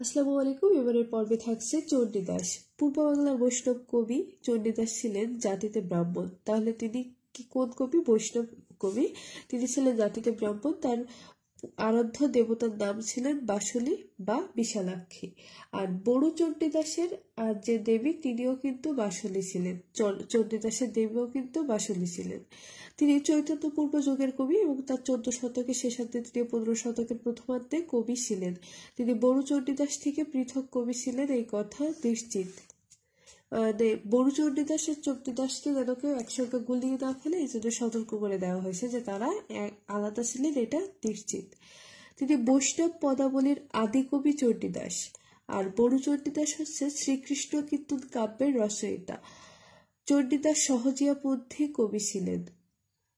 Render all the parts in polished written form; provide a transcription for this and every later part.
আসসালামু আলাইকুম। এবারের পর্বে থাকছে চণ্ডীদাস। পূর্ব বাংলার বৈষ্ণব কবি চণ্ডীদাস ছিলেন জাতিতে ব্রাহ্মণ। তাহলে তিনি কোন কবি? বৈষ্ণব কবি। তিনি ছিলেন জাতিতে ব্রাহ্মণ। তার আরাধ্য দেবতার নাম ছিলেন বাসুলি বা বিশালাক্ষী। আর বড়ু চণ্ডীদাসের যে দেবী তিনিও কিন্তু বাসুলি ছিলেন। চণ্ডীদাসের দেবীও কিন্তু বাসুলি ছিলেন। তিনি চৈতন্য পূর্ব যুগের কবি এবং তার 14 শতকের শেষার্ধে তিনি 15 শতকের প্রথমার্ধে কবি ছিলেন। তিনি বড়ু চণ্ডীদাস থেকে পৃথক কবি ছিলেন এই কথা নিশ্চিত। বড়ু চণ্ডীদাসের চণ্ডীদাসকে যেন কেউ একসঙ্গে গুলিয়ে না ফেলে এই জন্য সতর্ক করে দেওয়া হয়েছে যে তারা আলাদা ছিলেন, এটা নিশ্চিত। তিনি বৈষ্ণব পদাবলীর আদি কবি চণ্ডীদাস। আর বড়ু চণ্ডীদাস হচ্ছে শ্রীকৃষ্ণ কীর্তন কাব্যের রচয়িতা। চণ্ডীদাস সহজিয়াপন্থী কবি ছিলেন,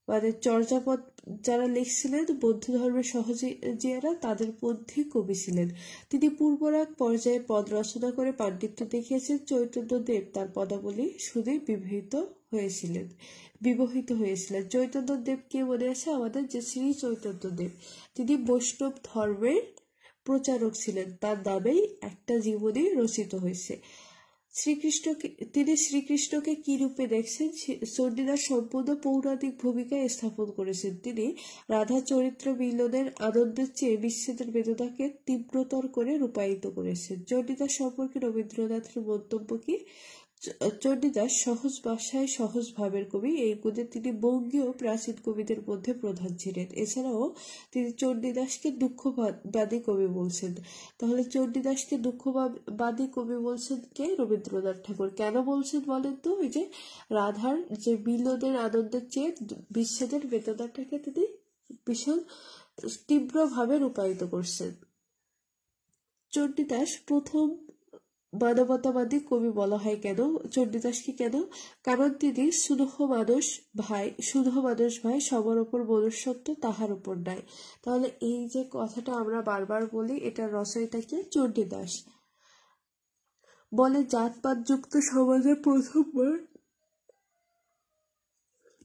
মানে চর্যাপদ যারা লিখছিলেন বৌদ্ধ ধর্মের সহজিয়ারা তাদের পন্থী কবি ছিলেন। তিনি পূর্বরাগ পর্যায়ে পদ রচনা করে পাণ্ডিত্য দেখিয়েছেন। চৈতন্যদেব তার পদাবলী শুনে বিবহিত হয়েছিলেন। চৈতন্যদেব কে মনে আছে আমাদের? যে শ্রী চৈতন্যদেব। তিনি বৈষ্ণব ধর্মের প্রচারক ছিলেন। তার নামেই একটা জীবনী রচিত হয়েছে। তিনি শ্রীকৃষ্ণকে কি রূপে দেখছেন? চণ্ডীদাস সম্পূর্ণ পৌরাণিক ভূমিকায় স্থাপন করেছেন। তিনি রাধা চরিত্র মিলনের আনন্দের চেয়ে বিচ্ছেদের বেদনাকে তীব্রতর করে রূপায়িত করেছেন। চণ্ডীদাস সম্পর্কে রবীন্দ্রনাথের মন্তব্য কি? চণ্ডীদাস সহজ ভাষায় সহজ ভাবের কবি। এই গুণে তিনি বঙ্গীয় প্রাচীন কবিদের মধ্যে প্রধান ছিলেন। এছাড়াও তিনি চণ্ডীদাসকে দুঃখবাদী কবি বলছেন। তাহলে চণ্ডীদাসকে দুঃখবাদী কবি বলছেন কে? রবীন্দ্রনাথ ঠাকুর। কেন বলছেন বলেন তো? ওই যে রাধার যে মিলনের আনন্দের চেয়ে বিচ্ছেদের বেদনাটাকে তিনি ভীষণ তীব্রভাবে রূপায়িত করছেন। চণ্ডীদাস প্রথম মানবতাবাদী কবি বলা হয় কেন চণ্ডীদাসকে? কেন? কারণ তিনি শুধু মানুষ ভাই, সবার উপর মনুষ্যত্ব তাহার উপর নাই। তাহলে এই যে কথাটা আমরা বারবার বলি, এটা রচয়িতা কে? চণ্ডীদাস। বলে জাতপাত যুক্ত সমাজে প্রথমবার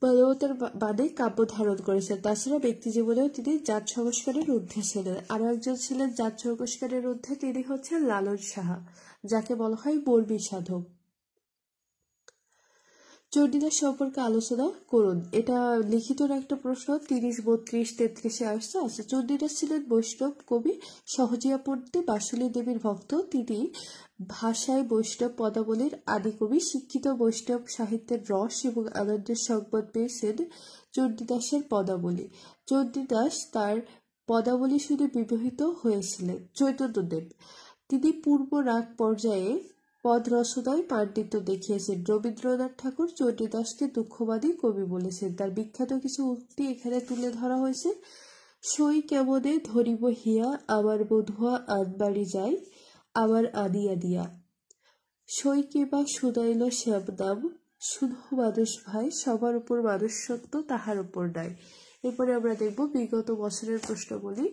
মানবতার বাদে কাব্য ধারণ করেছেন। তাছাড়া ব্যক্তি জীবনেও তিনি জাত সংস্কারের ঊর্ধ্বে ছিলেন। আরো একজন ছিলেন জাত সংস্কারের ঊর্ধ্বে, তিনি হচ্ছেন লালন সাহা, যাকে বলা হয় বর্মী সাধক। চণ্ডীদাস সম্পর্কে আলোচনা করুন। এটা লিখিত একটা প্রশ্ন, 30, 32, 33-এ আসছে। আচ্ছা, চণ্ডীদাস ছিলেন বৈষ্ণব কবি, সহজিয়াপন্থী, বাসুলী দেবীর ভক্ত। তিনি ভাষায় বৈষ্ণব পদাবলীর আদি কবি। শিক্ষিত বৈষ্ণব সাহিত্যের রস এবং আনন্দের সংবাদ পেয়েছেন চণ্ডীদাসের পদাবলী। চণ্ডীদাস তার পদাবলী শুনে বিবহিত হয়েছিলেন। চৈতন্যদেব তিনি পূর্ব রাগ পর্যায়ে পদ রচনায় পাণ্ডিত্য দেখিয়েছেন। রবীন্দ্রনাথ ঠাকুর চণ্ডীদাসকে দুঃখবাদী কবি বলেছেন। তার বিখ্যাত কিছু উক্তি এখানে তুলে ধরা হয়েছে। সই কেমনে ধরিব হিয়া, আমার বধুয়া আনবাড়ি যাই, আমার আনিয়া দিয়া। সই কে বা শুনাইল শ্যামনাম, শুধু মানুষ ভাই, সবার উপর মানুষত্ব তাহার উপর নাই। এরপরে আমরা দেখব বিগত বছরের প্রশ্নবলী।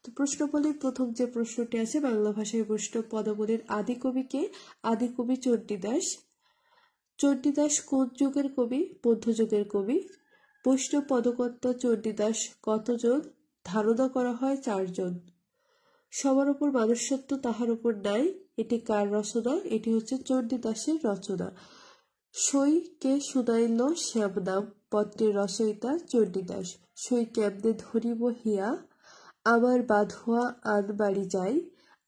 তো প্রশ্নবলীর প্রথম যে প্রশ্নটি আছে, বাংলা ভাষায় বৈষ্ণব পদাবলীর আদি কবি কে? আদি কবি চণ্ডীদাস। চণ্ডীদাস কোন যুগের কবি? বৌদ্ধ যুগের কবি। বৈষ্ণব পদকর্তা চণ্ডীদাস কতজন? ধারণা করা হয় 4 জন। সবার উপর মানুষত্ব তাহার উপর নাই, এটি কার রচনা? এটি হচ্ছে চণ্ডীদাসের রচনা। সই কে শুনাইল শ্যামনাম পত্রের রচয়িতা চণ্ডীদাস। সই কেমনে ধরিব হিয়া, আমার বাঁধুয়া আনবাড়ি যাই,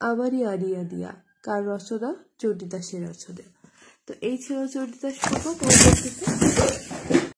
আমারই আনিয়া দিয়া। কার রচনা? চণ্ডীদাসের রচনা। তো এই ছিল চণ্ডীদাস।